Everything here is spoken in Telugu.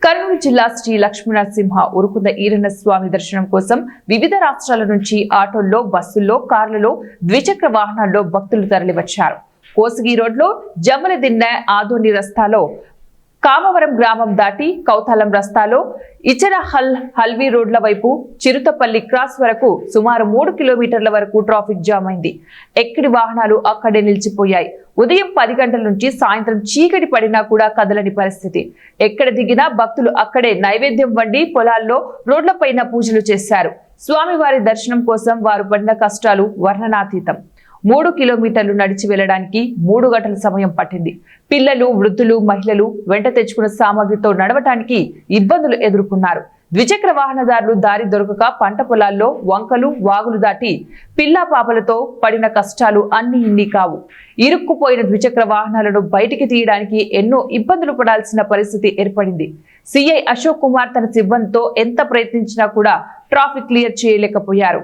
కర్నూలు జిల్లా శ్రీ లక్ష్మీనరసింహ ఉరుకుంద ఈరన్న స్వామి దర్శనం కోసం వివిధ రాష్ట్రాల నుంచి ఆటోల్లో, బస్సుల్లో, కార్లలో, ద్విచక్ర వాహనాల్లో భక్తులు తరలివచ్చారు. కోసిగి రోడ్లో జమ్మలదిన్నె ఆదోని రస్తాలో కామవరం గ్రామం దాటి కౌతాలం రస్తాలో ఇచర హల్వీ రోడ్ల వైపు చిరుతపల్లి క్రాస్ వరకు సుమారు 3 కిలోమీటర్ల వరకు ట్రాఫిక్ జామ్ అయింది. ఎక్కడి వాహనాలు అక్కడే నిలిచిపోయాయి. ఉదయం 10 గంటల నుంచి సాయంత్రం చీకటి పడినా కూడా కదలని పరిస్థితి. ఎక్కడ దిగినా భక్తులు అక్కడే నైవేద్యం వండి పొలాల్లో రోడ్లపైన పూజలు చేశారు. స్వామివారి దర్శనం కోసం వారు పడిన కష్టాలు వర్ణనాతీతం. 3 కిలోమీటర్లు నడిచి వెళ్లడానికి 3 గంటల సమయం పట్టింది. పిల్లలు, వృద్ధులు, మహిళలు వెంట తెచ్చుకున్న సామాగ్రితో నడవటానికి ఇబ్బందులు ఎదుర్కొన్నారు. ద్విచక్ర వాహనదారులు దారి దొరకక పంట పొలాల్లో వంకలు, వాగులు దాటి పిల్లా పాపలతో పడిన కష్టాలు అన్ని ఇన్ని కావు. ఇరుక్కుపోయిన ద్విచక్ర వాహనాలను బయటికి తీయడానికి ఎన్నో ఇబ్బందులు పడాల్సిన పరిస్థితి ఏర్పడింది. సిఐ అశోక్ కుమార్ తన సిబ్బందితో ఎంత ప్రయత్నించినా కూడా ట్రాఫిక్ క్లియర్ చేయలేకపోయారు.